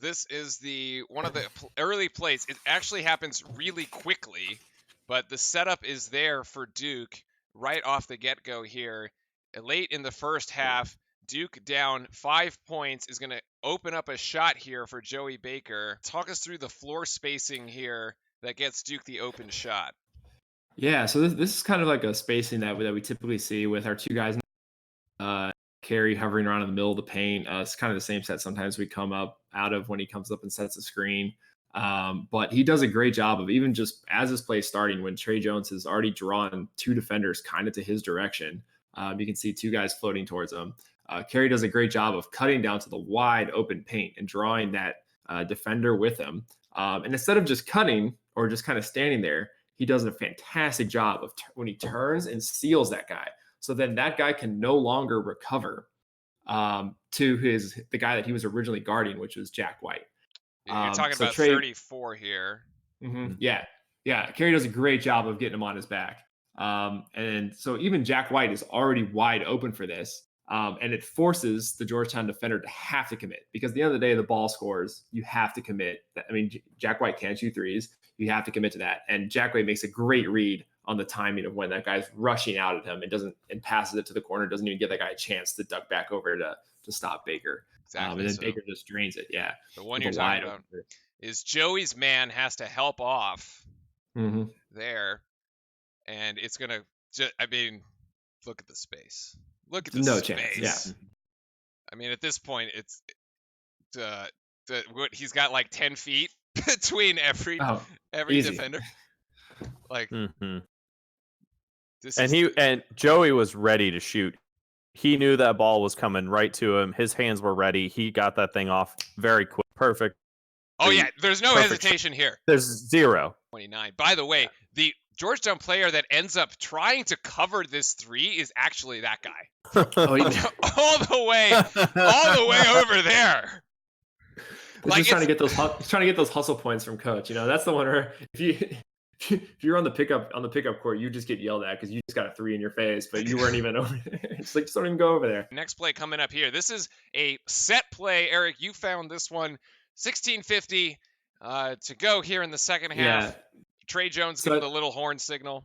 This is one of the early plays. It actually happens really quickly, but the setup is there for Duke right off the get-go here. Late in the first half, Duke down 5 points is going to open up a shot here for Joey Baker. Talk us through the floor spacing here that gets Duke the open shot. Yeah, so this is kind of like a spacing that we typically see with our two guys, Carey hovering around in the middle of the paint. It's kind of the same set sometimes we come up out of when he comes up and sets a screen. But he does a great job of, even just as this play starting, when Tre Jones has already drawn two defenders kind of to his direction. You can see two guys floating towards him. Carey does a great job of cutting down to the wide open paint and drawing that defender with him. And instead of just cutting or just kind of standing there, he does a fantastic job of when he turns and seals that guy. So then that guy can no longer recover to the guy that he was originally guarding, which was Jack White. You're talking so about Tre, 34 here. Yeah. Carey does a great job of getting him on his back. And so even Jack White is already wide open for this. And it forces the Georgetown defender to have to commit, because at the end of the day, the ball scores. You have to commit. I mean, Jack White can't shoot threes. You have to commit to that. And Jack White makes a great read on the timing of when that guy's rushing out at him and passes it to the corner. Doesn't even give that guy a chance to duck back over to stop Baker. Exactly. And then Baker just drains it. Yeah. The one you're talking about is Joey's man has to help off there. And it's going to, I mean, look at the space. Look at the no space. Chance. Yeah. I mean, at this point, it's he's got like 10 feet between every defender. Like, and Joey was ready to shoot. He knew that ball was coming right to him. His hands were ready. He got that thing off very quick. Perfect. Oh yeah, there's no hesitation here. There's zero. 29. By the way, the Georgetown player that ends up trying to cover this three is actually that guy. all the way over there. Like, he's trying to get those hustle points from coach. You know, that's the one where if you're on the pickup court, you just get yelled at because you just got a three in your face, but you weren't even over there. It's like, just don't even go over there. Next play coming up here. This is a set play. Eric, you found this one. 16:50 to go here in the second half. Yeah. Tre Jones giving the little horn signal.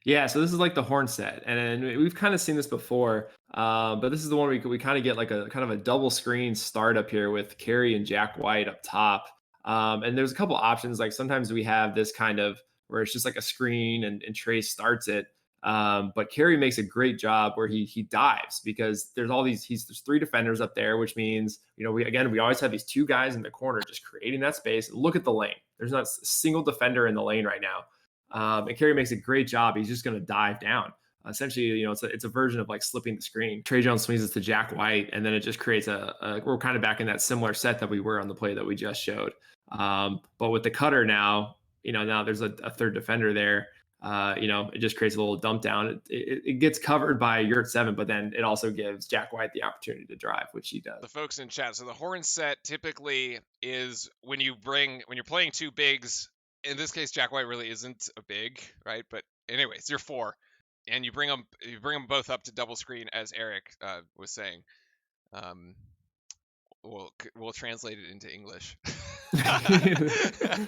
Yeah, so this is like the horn set, and we've kind of seen this before, but this is the one we kind of get like a kind of a double screen start up here with Carey and Jack White up top. And there's a couple options. Like sometimes we have this kind of where it's just like a screen and Tre starts it. But Carey makes a great job where he dives, because there's there's three defenders up there, which means, you know, we always have these two guys in the corner just creating that space. Look at the lane. There's not a single defender in the lane right now. And Carey makes a great job. He's just going to dive down. Essentially, you know, it's a version of like slipping the screen. Tre Jones swings it to Jack White, and then it just creates we're kind of back in that similar set that we were on the play that we just showed. But with the cutter now, you know, now there's a third defender there. You know, it just creates a little dump down. It gets covered by Yurt 7, but then it also gives Jack White the opportunity to drive, which he does. The folks in chat. So the horn set typically is when you're playing two bigs. In this case, Jack White really isn't a big, right? But anyways, you're four, and you bring them both up to double screen, as Eric was saying. We'll translate it into English.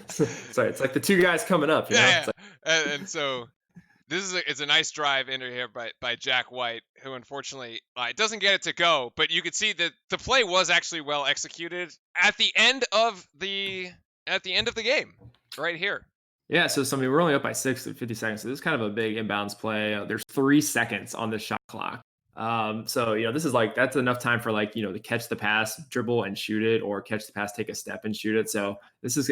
Sorry, it's like the two guys coming up. You know? Yeah. And so it's a nice drive into here by Jack White, who unfortunately it doesn't get it to go. But you could see that the play was actually well executed at the end of the game, right here. Yeah, so I mean, we're only up by 6 at 50 seconds. So this is kind of a big inbounds play. There's 3 seconds on the shot clock. So, you know, this is like, that's enough time for, like, you know, to catch the pass, dribble and shoot it, or catch the pass, take a step and shoot it. So this is,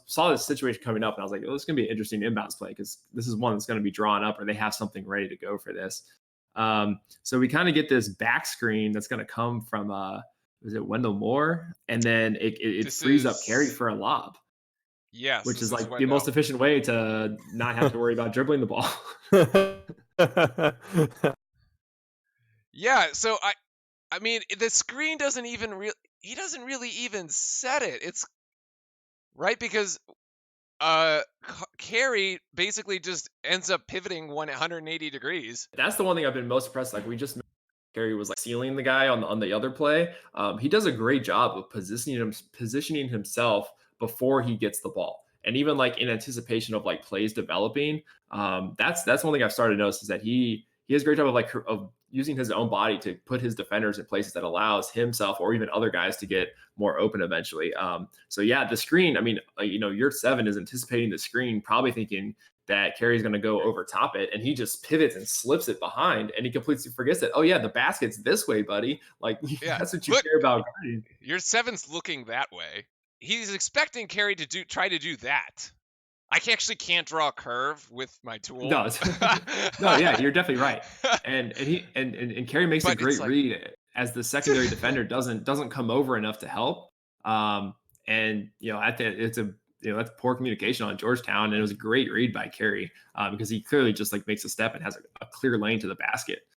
saw this situation coming up, and I was like, oh, this is going to be an interesting inbounds play, because this is one that's going to be drawn up, or they have something ready to go for this. So we kind of get this back screen that's going to come from, is it Wendell Moore? And then it frees up Carey for a lob. Yes. Which is like the most efficient way to not have to worry about dribbling the ball. Yeah, so I mean, the screen doesn't even he doesn't really even set it. It's right, because Carey basically just ends up pivoting 180 degrees. That's the one thing I've been most impressed. Like, we just Carey was like sealing the guy on the other play. He does a great job of positioning himself before he gets the ball. And even like in anticipation of like plays developing, that's one thing I've started to notice is that he has a great job of like of using his own body to put his defenders in places that allows himself or even other guys to get more open eventually. So yeah, the screen. I mean, your 7 is anticipating the screen, probably thinking that Carey's going to go over top it, and he just pivots and slips it behind, and he completely forgets that. Oh yeah, the basket's this way, buddy. Like Yeah, that's what you look, care about. Guarding. your 7's looking that way. He's expecting Carey to try to do that. I actually can't draw a curve with my tool. No, no, yeah, you're definitely right. And Carey makes a But great it's like, read as the secondary defender doesn't come over enough to help. And I think it's a that's poor communication on Georgetown, and it was a great read by Carey because he clearly just like makes a step and has a clear lane to the basket.